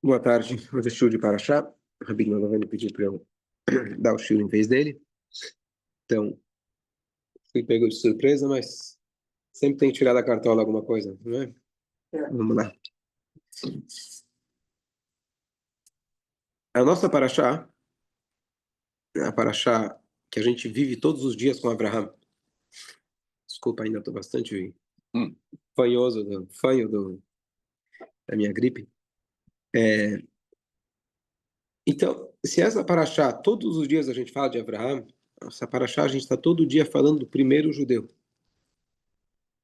Boa tarde. Hoje é shiur de Paraxá. O Rabino Lavani pediu para eu dar o shiur em vez dele. Então, fui pego de surpresa, mas sempre tem que tirar da cartola alguma coisa, não é? Vamos lá. A nossa Paraxá, a Paraxá que a gente vive todos os dias com Abraham. Desculpa, ainda estou bastante da minha gripe. Então, se essa Paraxá, todos os dias a gente fala de Abraham, essa Paraxá a gente está todo dia falando do primeiro judeu.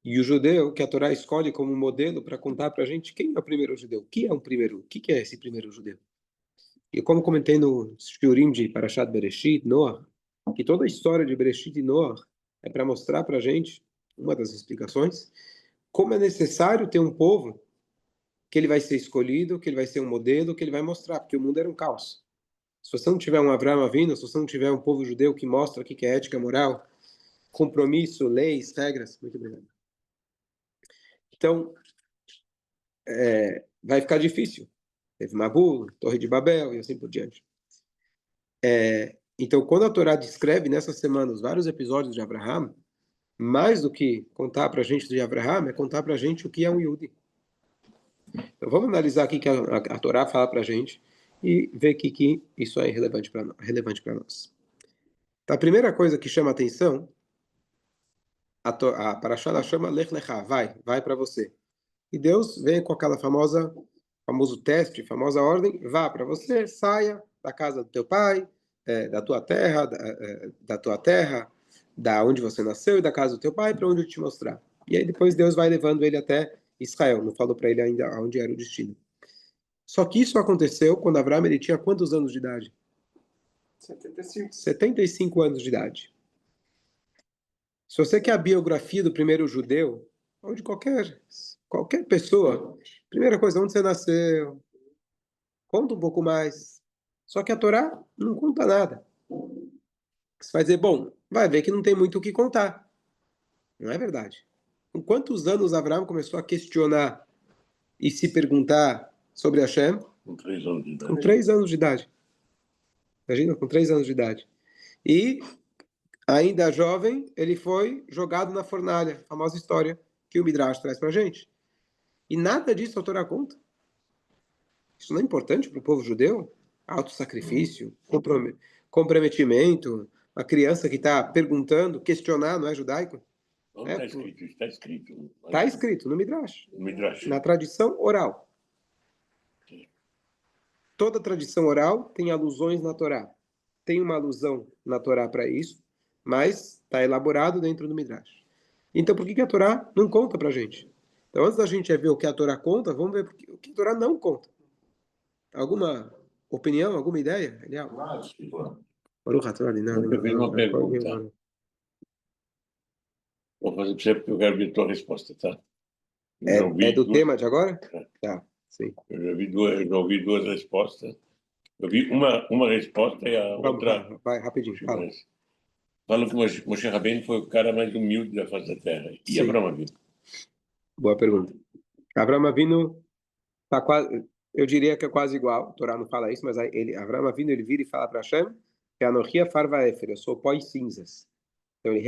E o judeu que a Torá escolhe como modelo para contar para a gente quem é o primeiro judeu, o que é um primeiro, o que é esse primeiro judeu. E como comentei no Shurim de Parashat Bereshit, Noah, que toda a história de Bereshit e Noah é para mostrar para a gente, uma das explicações, como é necessário ter um povo que ele vai ser escolhido, que ele vai ser um modelo, que ele vai mostrar, porque o mundo era um caos. Se você não tiver um Avraham Avinu, se você não tiver um povo judeu que mostra o que é ética, moral, compromisso, leis, regras, muito obrigado. Então, vai ficar difícil. Teve Mabul, Torre de Babel e assim por diante. Então, quando a Torá descreve nessas semanas vários episódios de Abraham, mais do que contar para a gente de Abraham, é contar para a gente o que é um Yehudi. Então, vamos analisar aqui que a Torá fala para a gente e ver que isso é relevante para nós. Então, a primeira coisa que chama a atenção, a Parashá ela chama Lech Lecha, vai para você. E Deus vem com aquela famoso teste, famosa ordem, vá para você, saia da casa do teu pai, da tua terra, da onde você nasceu e da casa do teu pai, para onde eu te mostrar. E aí depois Deus vai levando ele até Israel, não falou para ele ainda onde era o destino. Só que isso aconteceu quando Abraão ele tinha quantos anos de idade? 75. 75 anos de idade. Se você quer a biografia do primeiro judeu, ou de qualquer pessoa, primeira coisa, onde você nasceu, conta um pouco mais. Só que a Torá não conta nada. Você vai dizer, bom, vai ver que não tem muito o que contar. Não é verdade. Com quantos anos Abraão começou a questionar e se perguntar sobre Hashem? Com 3 anos de idade. Com 3 anos de idade. Imagina, com 3 anos de idade. E, ainda jovem, ele foi jogado na fornalha. A famosa história que o Midrash traz pra gente. E nada disso a Torá conta. Isso não é importante para o povo judeu? Autossacrifício, comprometimento, a criança que está perguntando, questionar, não é judaico? Onde está escrito? Está escrito. Está escrito no Midrash. No Midrash. Na tradição oral. Toda tradição oral tem alusões na Torá. Tem uma alusão na Torá para isso, mas está elaborado dentro do Midrash. Então, por que a Torá não conta para a gente? Então, antes da gente ver o que a Torá conta, vamos ver o que a Torá não conta. Alguma opinião, alguma ideia? Claro, claro. Baruch atah Adonai, Eu fiz uma pergunta. Vou fazer para você porque eu quero ver a tua resposta, tá? É do tema de agora? É. Tá, sim. Eu já ouvi duas respostas. Eu vi uma resposta e a outra... Vai, rapidinho, fala. Falam que Moshe Rabbeinu foi o cara mais humilde da face da terra. E Sim. Abraão Avinu? Boa pergunta. Abraão Avinu tá quase, eu diria que é quase igual. A Torá não fala isso, mas Abraão Avinu ele vira e fala para Hashem que Anochia farva efer, eu sou pó e cinzas. Então ele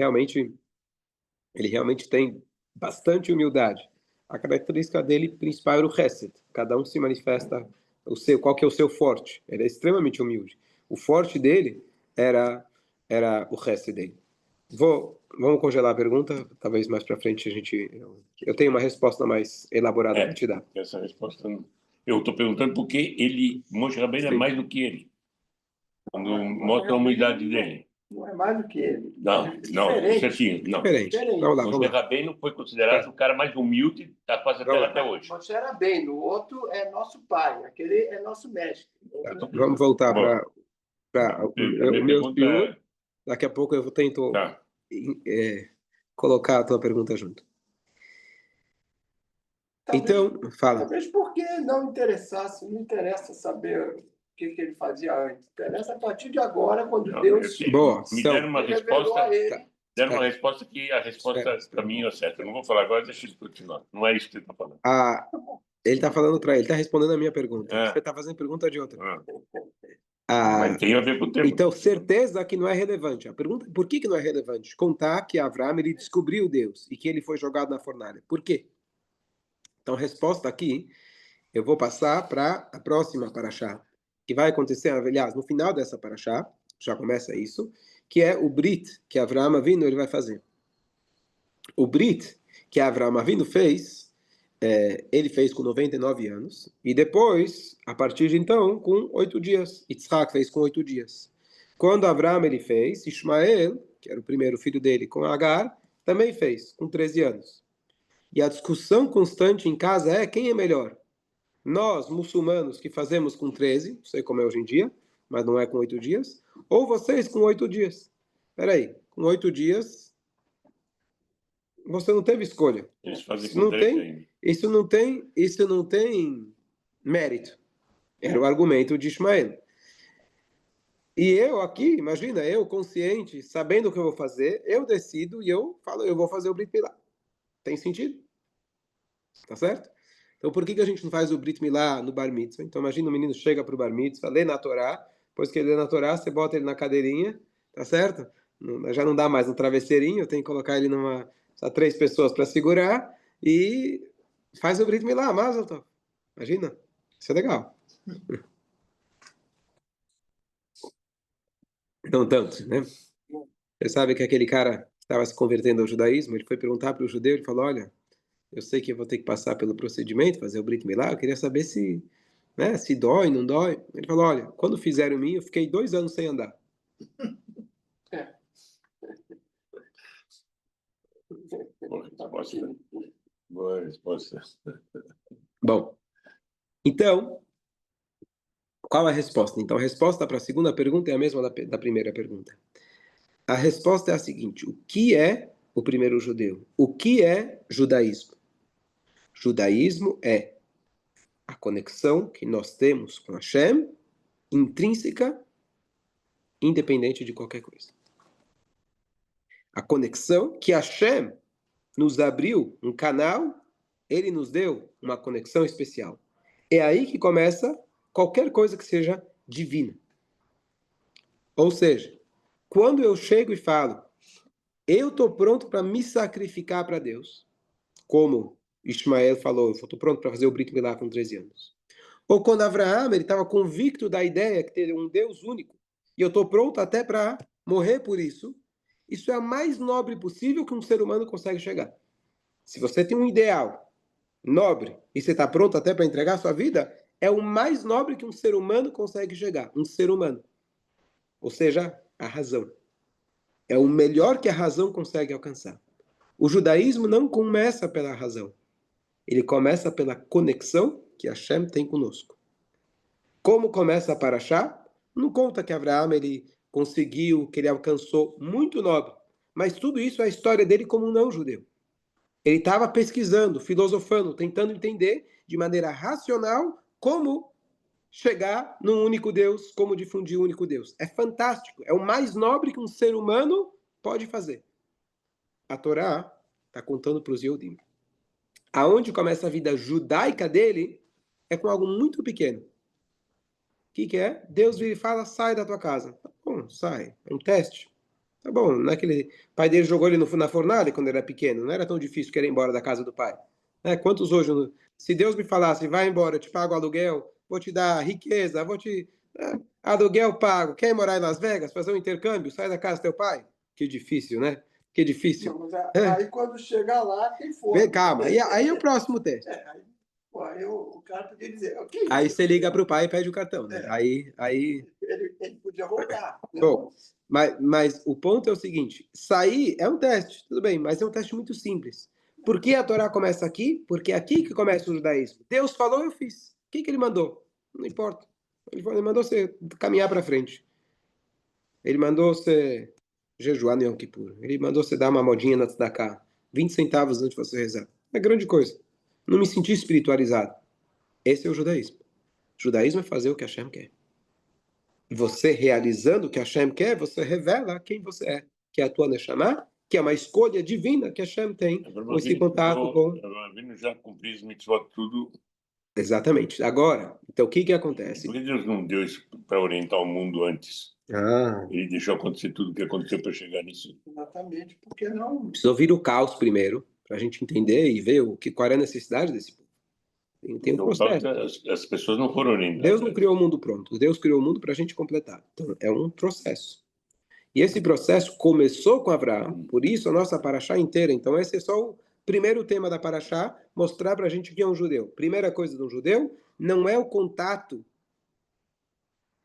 realmente tem bastante humildade. A característica dele principal era o Hesed. Cada um se manifesta qual que é o seu forte. Ele é extremamente humilde. O forte dele era o Hesed dele. Vamos congelar a pergunta. Talvez mais para frente eu tenho uma resposta mais elaborada para te dar. Essa resposta eu estou perguntando porque Moshe Rabbeinu é mais do que ele. Quando mostra a humildade dele. Não é mais do que ele. Não, certinho. Não. Diferente. Vamos lá. Moshe Rabbeinu foi considerado o cara mais humilde da face da terra até hoje. Moshe Rabbeinu, o outro é nosso pai, aquele é nosso mestre. Vamos voltar para o meu pior. Daqui a pouco eu tento colocar a tua pergunta junto. Então, fala. Talvez porque não interessa saber o que ele fazia antes. Interessa a partir de agora, quando Deus me deram uma resposta. Deram uma resposta que a resposta para mim é certa. Eu não vou falar agora, deixa ele continuar. Não é isso que ele está falando. Ele está falando para ele, está respondendo a minha pergunta. É. Você está fazendo pergunta de outra. Ah, mas tem a ver com o tema. Então, certeza que não é relevante. A pergunta é por que não é relevante? Contar que Avraham ele descobriu Deus e que ele foi jogado na fornalha. Por quê? Então, resposta aqui, eu vou passar para a próxima paraxá, que vai acontecer, aliás, no final dessa paraxá, já começa isso, que é o Brit, que Avraham Avinu ele vai fazer. O Brit, que Avraham Avinu fez, ele fez com 99 anos, e depois, a partir de então, com 8 dias. Yitzhak fez com 8 dias. Quando Avraham ele fez, Ismael, que era o primeiro filho dele, com Agar, também fez, com 13 anos. E a discussão constante em casa é quem é melhor. Nós, muçulmanos, que fazemos com 13, não sei como é hoje em dia, mas não é com 8 dias, ou vocês com 8 dias. Peraí, com 8 dias, você não teve escolha. Eles fazem Isso com não 13 tem, ainda. isso não tem mérito. Era o argumento de Ismael. E eu aqui, imagina, eu consciente, sabendo o que eu vou fazer, eu decido e eu falo, eu vou fazer o Brit Milá. Tem sentido? Tá certo? Então, por que a gente não faz o Brit Milá no Bar Mitzvah? Então, imagina o menino chega para o Bar Mitzvah, lê na Torá, depois que ele lê na Torá, você bota ele na cadeirinha, tá certo? Já não dá mais no travesseirinho, tem que colocar ele numa... Só 3 pessoas para segurar e faz o Brit Milá, Mazel Tov. Imagina? Isso é legal. Não tanto, né? Você sabe que aquele cara que estava se convertendo ao judaísmo, ele foi perguntar para o judeu, ele falou, olha, eu sei que eu vou ter que passar pelo procedimento, fazer o Brit Milá, eu queria saber se, né, se dói, não dói. Ele falou, olha, quando fizeram em mim, eu fiquei 2 anos sem andar. Boa resposta. Bom, então, qual a resposta? Então, a resposta para a segunda pergunta é a mesma da primeira pergunta. A resposta é a seguinte, o que é o primeiro judeu? O que é judaísmo? Judaísmo é a conexão que nós temos com Hashem, intrínseca, independente de qualquer coisa. A conexão que Hashem nos abriu um canal, ele nos deu uma conexão especial. É aí que começa qualquer coisa que seja divina. Ou seja, quando eu chego e falo, eu estou pronto para me sacrificar para Deus, como Ismael falou, eu estou pronto para fazer o Brit Milá com 13 anos. Ou quando Avraham estava convicto da ideia que teria um Deus único, e eu estou pronto até para morrer por isso, isso é a mais nobre possível que um ser humano consegue chegar. Se você tem um ideal nobre e você está pronto até para entregar a sua vida, é o mais nobre que um ser humano consegue chegar. Um ser humano. Ou seja, a razão. É o melhor que a razão consegue alcançar. O judaísmo não começa pela razão. Ele começa pela conexão que Hashem tem conosco. Como começa a Paraxá? Não conta que Avraham ele conseguiu, que ele alcançou muito nobre. Mas tudo isso é a história dele como um não-judeu. Ele estava pesquisando, filosofando, tentando entender de maneira racional como chegar num único Deus, como difundir o único Deus. É fantástico, é o mais nobre que um ser humano pode fazer. A Torá está contando para os Yehudim. Aonde começa a vida judaica dele é com algo muito pequeno. O que é? Deus vira e fala, sai da tua casa. Tá bom, sai. É um teste. Tá bom, não é que o pai dele jogou ele na fornalha quando ele era pequeno, não era tão difícil querer ir embora da casa do pai. Quantos hoje, se Deus me falasse, vai embora, eu te pago aluguel, vou te dar riqueza, vou te... aluguel pago, quer morar em Las Vegas, fazer um intercâmbio, sai da casa do teu pai? Que difícil, né? Que difícil. Não, mas aí quando chegar lá, tem fome. Vem, calma, aí é o próximo teste. Aí o cara podia dizer, ok. Aí você liga para o pai e pede o cartão, né? Aí... Ele podia voltar. Bom, mas o ponto é o seguinte, sair é um teste, tudo bem, mas é um teste muito simples. Por que a Torá começa aqui? Porque é aqui que começa o judaísmo. Deus falou, eu fiz. O que ele mandou? Não importa. Ele mandou você caminhar para frente. Ele mandou você jejuar no Yom Kippur. Ele mandou você dar uma modinha na tzedakah. 20 centavos antes de você rezar. É grande coisa. Não me senti espiritualizado. Esse é o judaísmo. O judaísmo é fazer o que Hashem quer. Você realizando o que Hashem quer, você revela quem você é, que é a tua Neshama, que é uma escolha divina que Hashem tem com esse contato com... Avraham já cumpriu os mitzvot tudo Exatamente. Agora, então o que acontece? Por que Deus não deu isso para orientar o mundo antes? Ah, Ele deixou acontecer tudo o que aconteceu para chegar nisso. Exatamente, porque não. precisa ouvir o caos primeiro, para a gente entender e ver qual era a necessidade desse povo. Tem um Então, processo. as pessoas não foram orientadas. Deus não criou o mundo pronto. Deus criou o mundo para a gente completar. Então, é um processo. E esse processo começou com Abraão. Por isso, a nossa paraxá inteira. Então, esse é só o primeiro tema da paraxá, mostrar para a gente o que é um judeu. Primeira coisa do judeu não é o contato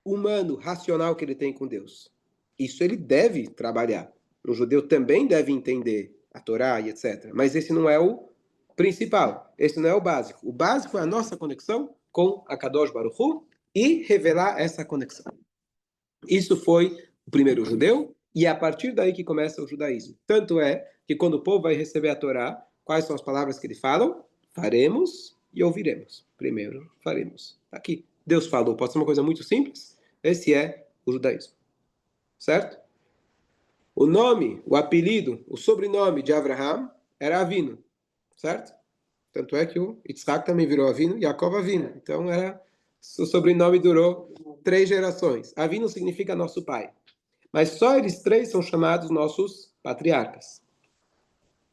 humano, racional que ele tem com Deus. Isso ele deve trabalhar. O judeu também deve entender a Torá e etc. Mas esse não é o principal. Esse não é o básico. O básico é a nossa conexão com a Kadosh Baruch Hu e revelar essa conexão. Isso foi o primeiro judeu e é a partir daí que começa o judaísmo. Tanto é que quando o povo vai receber a Torá, quais são as palavras que ele falam? Faremos e ouviremos. Primeiro, faremos. Aqui, Deus falou. Pode ser uma coisa muito simples. Esse é o judaísmo. Certo? O nome, o apelido, o sobrenome de Abraham era Avinu. Certo? Tanto é que o Yitzhak também virou Avinu, Yaakov Avinu. Então, o sobrenome durou 3 gerações. Avinu significa nosso pai. Mas só eles 3 são chamados nossos patriarcas.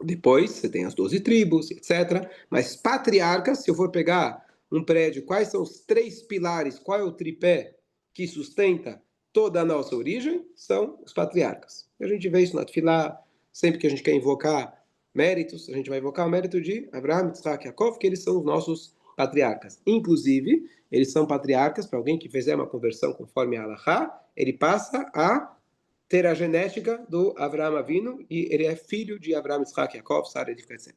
Depois, você tem as 12 tribos, etc. Mas patriarcas, se eu for pegar um prédio, quais são os 3 pilares, qual é o tripé que sustenta toda a nossa origem? São os patriarcas. A gente vê isso na Tefilá, sempre que a gente quer invocar méritos, a gente vai invocar o mérito de Abraham, Yitzhak e Yaakov, que eles são os nossos patriarcas. Inclusive, eles são patriarcas, para alguém que fizer uma conversão conforme a Halachá, ele passa a ter a genética do Avraham Avinu e ele é filho de Avraham, Yitzhak, Yaakov, Sara, etc.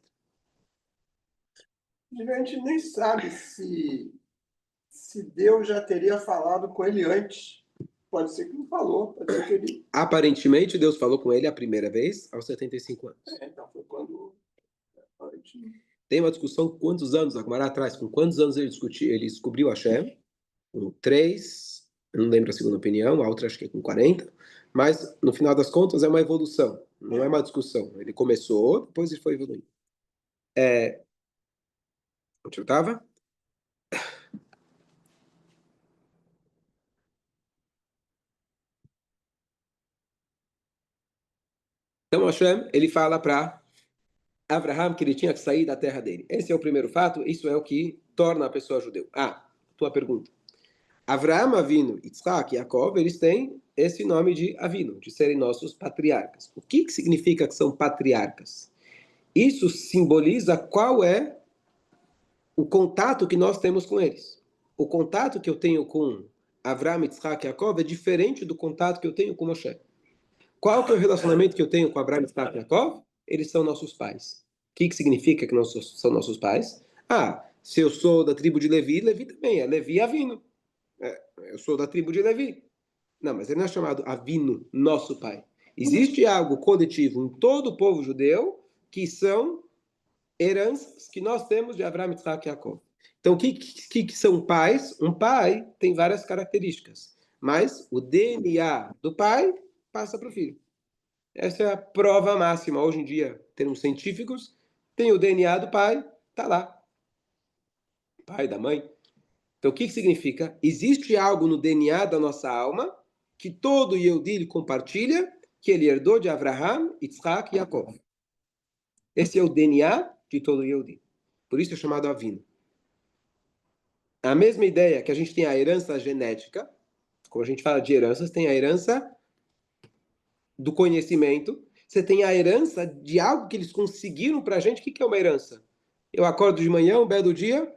A gente nem sabe se Deus já teria falado com ele antes. Pode ser que não falou, pode ser que ele. Aparentemente, Deus falou com ele a primeira vez aos 75 anos. Então foi quando. Tem uma discussão quantos anos, Agmará atrás, com quantos anos ele descobriu Hashem? Com 3, não lembro a segunda opinião, a outra acho que é com 40, mas no final das contas é uma evolução, não é uma discussão. Ele começou, depois ele foi evoluindo. Onde eu estava? Então Hashem, ele fala para Abraham que ele tinha que sair da terra dele. Esse é o primeiro fato, isso é o que torna a pessoa judeu. Tua pergunta. Avraham Avinu, Yitzhak e Yaakov, eles têm esse nome de Avinu, de serem nossos patriarcas. O que significa que são patriarcas? Isso simboliza qual é o contato que nós temos com eles. O contato que eu tenho com Avraham, Yitzhak e Yaakov é diferente do contato que eu tenho com Moshe. Qual que é o relacionamento que eu tenho com Avraham, Yitzhak e Yaakov? Eles são nossos pais. O que significa que são nossos pais? Se eu sou da tribo de Levi, Levi também é Levi Avinu. Eu sou da tribo de Levi. Não, mas ele não é chamado Avinu, nosso pai. Existe algo coletivo em todo o povo judeu que são heranças que nós temos de Avraham, Yitzhak e Yaakov. Então, o que são pais? Um pai tem várias características, mas o DNA do pai passa para o filho. Essa é a prova máxima. Hoje em dia, termos científicos, tem o DNA do pai, tá lá. Pai, da mãe. Então, o que significa? Existe algo no DNA da nossa alma que todo Yehudi compartilha, que ele herdou de Avraham, Yitzhak e Yaakov. Esse é o DNA de todo Yehudi. Por isso é chamado Avinu. A mesma ideia que a gente tem a herança genética, como a gente fala de heranças, tem a herança do conhecimento, você tem a herança de algo que eles conseguiram para a gente. O que é uma herança? Eu acordo de manhã, um belo dia,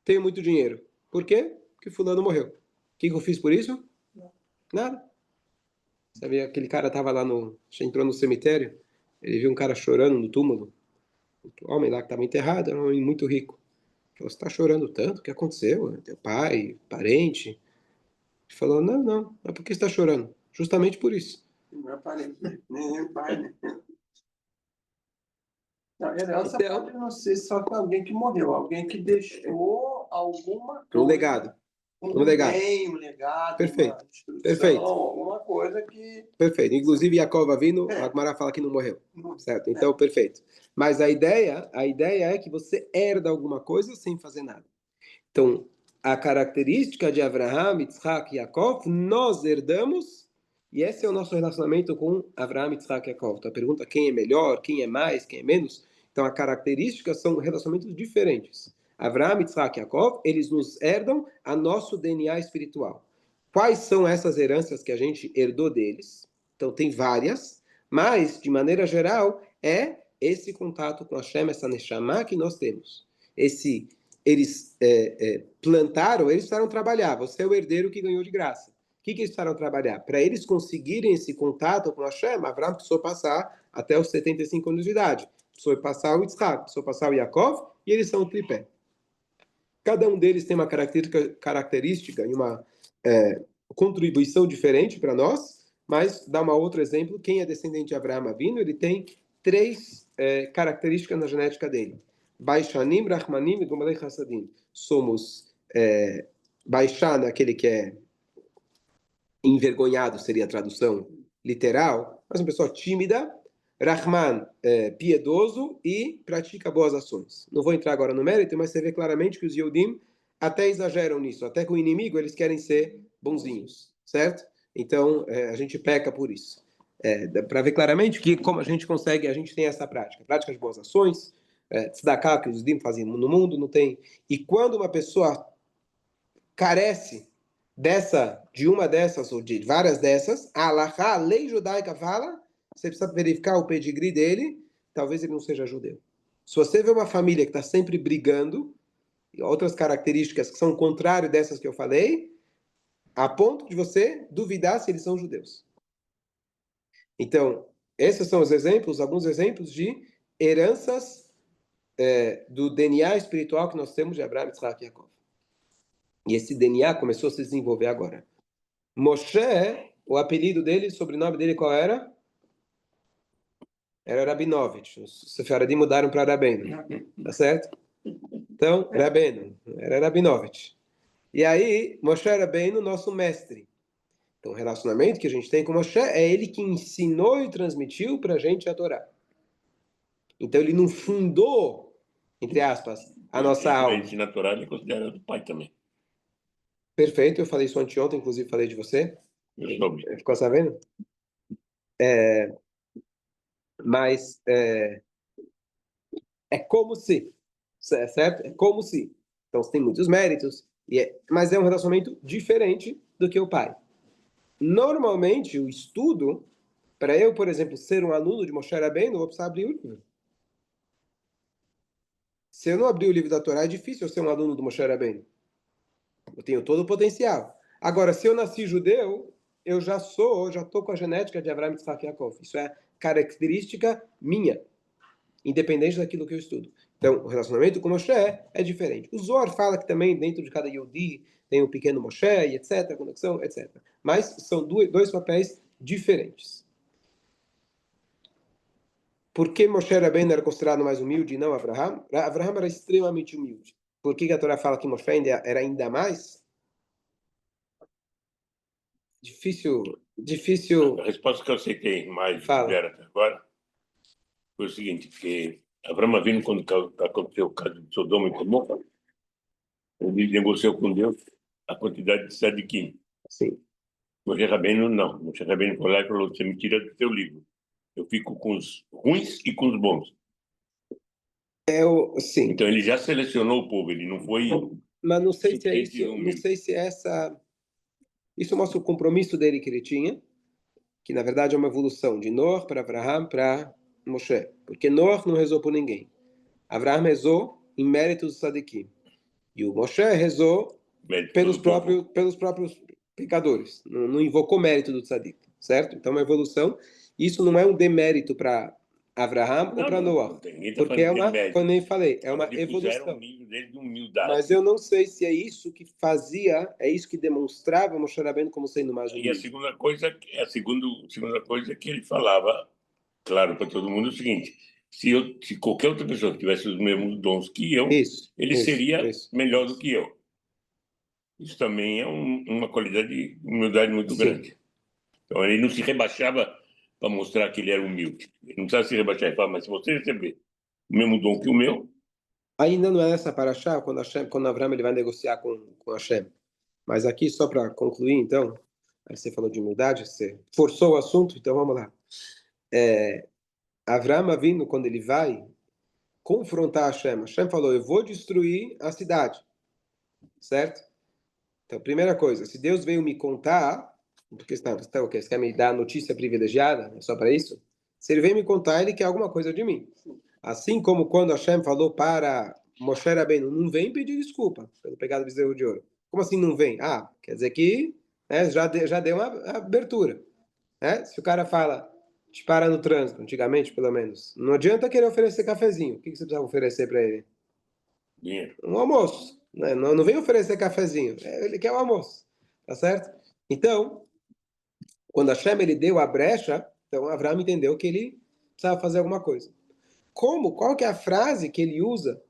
tenho muito dinheiro. Por quê? Porque fulano morreu. O que eu fiz por isso? Nada. Sabe, aquele cara estava lá entrou no cemitério, ele viu um cara chorando no túmulo. O homem lá que estava enterrado era um homem muito rico. Ele falou, você está chorando tanto? O que aconteceu? Teu pai, parente? Ele falou, não, é porque você está chorando. Justamente por isso. Não é parente, nem pai, né? Não, herança pode não ser só com alguém que morreu, alguém que deixou alguma coisa. Um legado. Um legado. bem, um legado, Perfeito. uma instrução, Perfeito. alguma coisa que... Perfeito. Inclusive, Yaakov Avinu, a Gemara fala que não morreu. Certo? Então, perfeito. Mas a ideia é que você herda alguma coisa sem fazer nada. Então, a característica de Avraham, Yitzhak e Yaakov, nós herdamos, e esse é o nosso relacionamento com Avraham, Yitzhak e Yaakov. Então, a pergunta quem é melhor, quem é mais, quem é menos. Então, as características são relacionamentos diferentes. Avraham, Yitzhak e Yaakov, eles nos herdam a nosso DNA espiritual. Quais são essas heranças que a gente herdou deles? Então, tem várias, mas, de maneira geral, é esse contato com Hashem, essa Neshama que nós temos. Eles plantaram, eles precisaram trabalhar. Você é o herdeiro que ganhou de graça. O que eles precisaram trabalhar? Para eles conseguirem esse contato com Hashem, Avraham precisou passar até os 75 anos de idade. Precisou passar o Yitzhak, precisou passar o Yaakov, e eles são o tripé. Cada um deles tem uma característica e uma contribuição diferente para nós, mas dá um outro exemplo. Quem é descendente de Avraham Avinu, ele tem 3 características na genética dele. Baishanim, Rahmanim e Gomalei Hassadim. Somos Baishan, aquele que é envergonhado, seria a tradução literal, mas uma pessoa tímida. Rahman, piedoso e pratica boas ações. Não vou entrar agora no mérito, mas você vê claramente que os Yehudim até exageram nisso. Até com o inimigo eles querem ser bonzinhos, certo? Então, a gente peca por isso. Para ver claramente que como a gente consegue, a gente tem essa prática de boas ações, tzedakah que os Yehudim fazem no mundo, não tem. E quando uma pessoa carece de uma dessas ou de várias dessas, a halakha, a lei judaica fala, você precisa verificar o pedigree dele, talvez ele não seja judeu. Se você vê uma família que está sempre brigando, e outras características que são o contrário dessas que eu falei, a ponto de você duvidar se eles são judeus. Então, esses são os exemplos, alguns exemplos de heranças do DNA espiritual que nós temos de Abraham, Yitzhak e Yaakov. E esse DNA começou a se desenvolver agora. Moshe, o apelido dele, o sobrenome dele qual era? Era Rabinovich. Os Sefaradim mudaram para Rabbeinu. Tá certo? Então, Rabbeinu. Era Rabinovich. E aí, Moshe Rabbeinu, nosso mestre. Então, o relacionamento que a gente tem com Moshe é ele que ensinou e transmitiu para a gente a Torá. Então, ele não fundou, entre aspas, a nossa alma. Ele ensina a Torá, ele é considerado do pai também. Perfeito, eu falei isso anteontem, inclusive falei de você. Eu soube. Ficou sabendo? Mas é como se, certo? É como se. Então, você tem muitos méritos, mas é um relacionamento diferente do que o pai. Normalmente, o estudo, para eu, por exemplo, ser um aluno de Moshe Rabbeinu, eu vou precisar abrir o livro. Se eu não abrir o livro da Torá, é difícil eu ser um aluno do Moshe Rabbeinu. Eu tenho todo o potencial. Agora, se eu nasci judeu, eu já estou com a genética de Avraham, Yitzhak e Yaakov. Isso é característica minha, independente daquilo que eu estudo. Então, o relacionamento com Moshe é diferente. O Zohar fala que também dentro de cada Yehudi tem um pequeno Moshe, e etc., conexão, etc. Mas são dois papéis diferentes. Por que Moshe Rabbeinu era considerado mais humilde e não Abraham? Abraham era extremamente humilde. Por que a Torá fala que Moshe era ainda mais? Difícil. A resposta que eu aceitei mais Fala. até agora foi o seguinte, que Abraão Avinu, quando aconteceu o caso de Sodoma e Gomorra, ele negociou com Deus a quantidade de tzadikim. Sim. Moshe Rabbeinu não. Moshe Rabbeinu foi lá e falou, você me tira do teu livro. Eu fico com os ruins e com os bons. Sim. Então ele já selecionou o povo, ele não foi... Mas não sei se é isso, não sei se é essa... Isso mostra o compromisso dele que ele tinha, que na verdade é uma evolução de Noah para Abraham para Moshe. Porque Noah não rezou por ninguém. Abraham rezou em mérito do Sadikim. E o Moshe rezou pelos próprios pecadores. Não invocou mérito do Tzadik, certo? Então é uma evolução. Isso não é um demérito para Abraham ou para Noah. Porque como eu falei, é uma evolução. Um nível dele de humildade. Mas eu não sei se é isso que fazia, é isso que demonstrava Moshe Rabbeinu como sendo mais humilde. E a segunda coisa que ele falava, claro, para todo mundo, é o seguinte: se qualquer outra pessoa tivesse os mesmos dons que eu, ele seria melhor do que eu. Isso também é uma qualidade de humildade muito Sim. grande. Então, ele não se rebaixava para mostrar que ele era humilde. Ele não precisava se rebaixar e falar, mas se você receber o mesmo dom que o meu, Ainda não é nessa paraxá, quando Avraham ele vai negociar com Hashem. Mas aqui, só para concluir, então, aí você falou de humildade, você forçou o assunto, então vamos lá. Avraham vindo, quando ele vai confrontar Hashem falou, eu vou destruir a cidade, certo? Então, primeira coisa, se Deus veio me contar, porque você quer me dar notícia privilegiada, é só para isso? Se ele veio me contar, ele quer alguma coisa de mim. Assim como quando Hashem falou para Moshe Rabbeinu, não vem pedir desculpa pelo pecado do bezerro de ouro. Como assim não vem? Ah, quer dizer que já deu uma abertura. Né? Se o cara fala, te para no trânsito, antigamente pelo menos, não adianta querer oferecer cafezinho. O que você precisa oferecer para ele? dinheiro. Um almoço. Né? Não vem oferecer cafezinho, ele quer o almoço. Tá certo? Então, quando Hashem ele deu a brecha, então Avraham entendeu que ele precisava fazer alguma coisa. Qual que é a frase que ele usa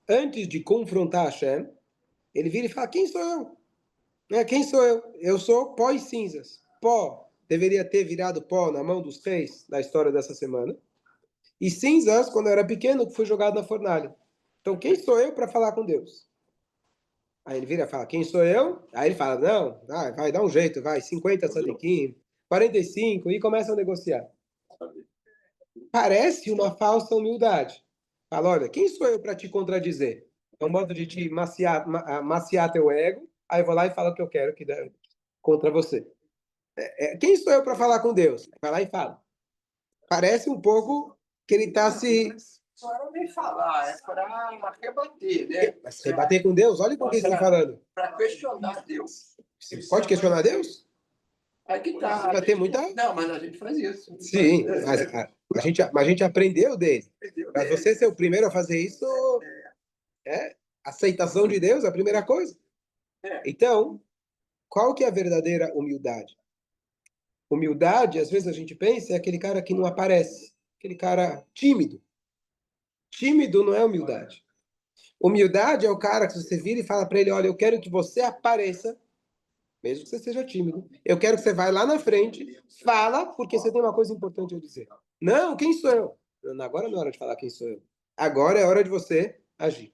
antes de confrontar Hashem? Ele vira e fala, quem sou eu? Quem sou eu? Eu sou pó e cinzas. Pó deveria ter virado pó na mão dos reis da história dessa semana. E cinzas, quando eu era pequeno, que foi jogado na fornalha. Então, quem sou eu para falar com Deus? Aí ele vira e fala, quem sou eu? Aí ele fala, não, vai dar um jeito, vai, 50 sadiquim, 45, e começa a negociar. Parece uma falsa humildade. Fala, olha, quem sou eu para te contradizer? É um modo de te maciar teu ego, aí eu vou lá e falo o que eu quero que dá contra você. Quem sou eu para falar com Deus? Vai lá e fala. Parece um pouco que ele está se... Não era nem falar, é para rebater, né? Mas rebater com Deus? Olha com quem você está falando. Para questionar Deus. Você pode questionar Deus? Aí que tá. Vai ter muita... Não, mas a gente faz isso. Sim, mas a gente aprendeu dele. Para você ser o primeiro a fazer isso, aceitação de Deus é a primeira coisa. Então, qual que é a verdadeira humildade? Humildade, às vezes a gente pensa, é aquele cara que não aparece, aquele cara tímido. Tímido não é humildade. Humildade é o cara que você vira e fala para ele, olha, eu quero que você apareça, mesmo que você seja tímido. Eu quero que você vá lá na frente, fala, porque você tem uma coisa importante a dizer. Não, quem sou eu? Agora não é hora de falar quem sou eu. Agora é hora de você agir.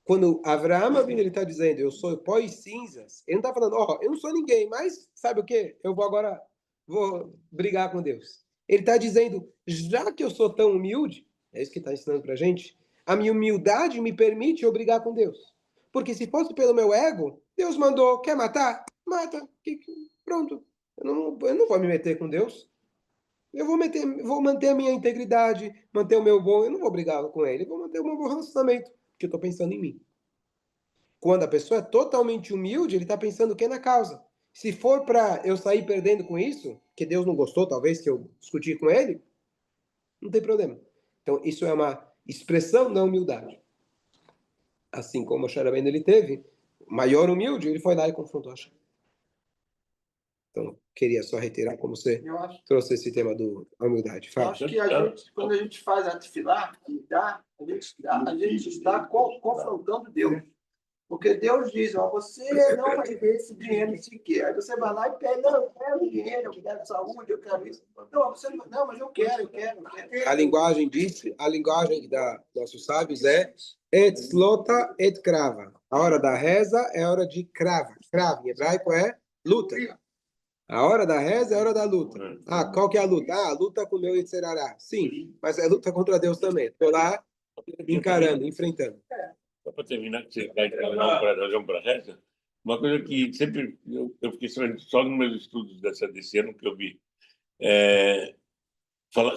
Quando Avraham ele está dizendo, eu sou pó e cinzas, ele não está falando, eu não sou ninguém, mas sabe o quê? Eu vou brigar com Deus. Ele está dizendo, já que eu sou tão humilde, é isso que está ensinando para a gente, a minha humildade me permite eu brigar com Deus. Porque se fosse pelo meu ego, Deus mandou, quer matar? Mata. Pronto. Eu não vou me meter com Deus. Eu vou manter a minha integridade, manter o meu bom, eu não vou brigar com ele, eu vou manter o meu bom relacionamento, porque eu estou pensando em mim. Quando a pessoa é totalmente humilde, ele está pensando o que na causa. Se for para eu sair perdendo com isso, que Deus não gostou, talvez, que eu discuti com ele, não tem problema. Então, isso é uma expressão da humildade. Assim como o Sharabendo ele teve, maior humilde, ele foi lá e confrontou a Hashem. Então, queria só reiterar como você trouxe esse tema da humildade. Eu acho que quando a gente faz a tefilá, a gente está confrontando Deus. Porque Deus diz, você não vai ver esse dinheiro sequer. Aí você vai lá e pede, não, eu quero dinheiro, eu quero saúde, eu quero isso. Não, mas eu quero. A linguagem da nossos sábios é etzlota et krava. A hora da reza é a hora de krava. Krava, em hebraico, é luta. A hora da reza é a hora da luta. Qual que é a luta? A luta com o meu Yitzhak. Sim, mas é luta contra Deus também. Estou lá encarando, enfrentando. Só para terminar, que você vai terminar para razão para a reza, uma coisa que sempre eu fiquei sabendo só nos meus estudos desse ano que eu vi.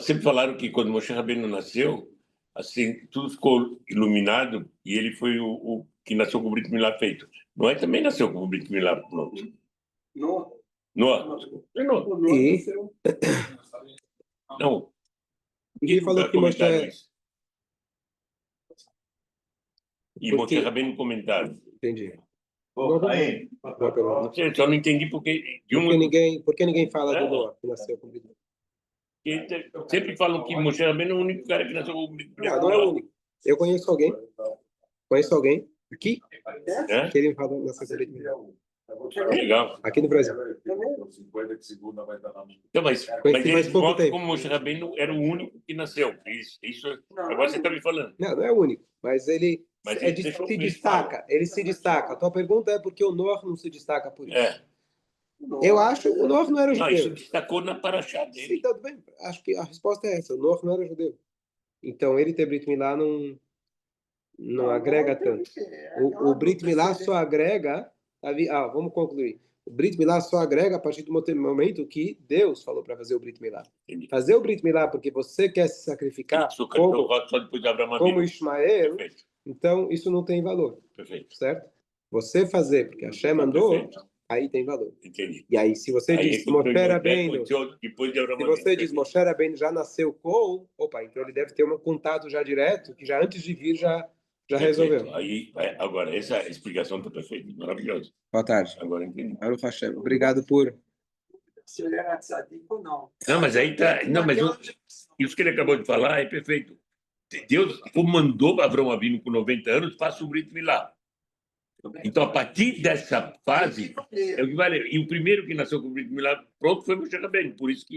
Sempre falaram que quando Moshe Rabbeinu nasceu, assim, tudo ficou iluminado e ele foi o que nasceu com o Brit Milá feito. Noé também nasceu com o Brit Milá pronto. Noé. Não. Ninguém falou que Moshe... E Moshe Rabbeinu comentaram. Entendi. Aí, eu só não entendi porque... Por que ninguém fala do Noé, que nasceu com o Brit Milá? Sempre falam que Moshe Rabbeinu é o único cara que nasceu com o Brit Milá. Não é o único. Eu conheço alguém aqui que ele me falou nessa Brit Milá. Legal. Aqui no Brasil. Então, mas Conheci mais eles pouco mostram tempo. como Moshe Rabbeinu era o único que nasceu. Isso agora você está me falando. Não é o único, mas ele Mas se destaca. Ele se destaca. A tua pergunta é por que o Noah não se destaca por isso? Eu acho que o Noah não era judeu. Isso destacou na paraxá dele. Sim, tudo bem. Acho que a resposta é essa. O Noah não era judeu. Então, ele ter Brit Milá não agrega tanto. O Brit Milá só agrega... vamos concluir. O Brit Milá só agrega a partir do momento que Deus falou para fazer o Brit Milá. Fazer o Brit Milá porque você quer se sacrificar como Ismael, então isso não tem valor. Perfeito. Certo? Você fazer porque Hashem mandou, aí tem valor. Entendi. E aí, se você diz Moshe Rabbeinu, Moshe Rabbeinu já nasceu com, então ele deve ter um contato já direto, que já antes de vir já resolveu. Aí, agora, essa explicação está perfeita, maravilhosa. Boa tarde. Agora entendi. Baruch Hashem. Obrigado por... Se ele era tzadik ou não. Não, mas aí tá... Não, mas isso que ele acabou de falar é perfeito. Deus mandou Avrão Avinu com 90 anos, faça o Brit Milá. Então, a partir dessa fase, é o que vale. E o primeiro que nasceu com o Brit Milá pronto foi Moshe Rabbeinu. Por isso que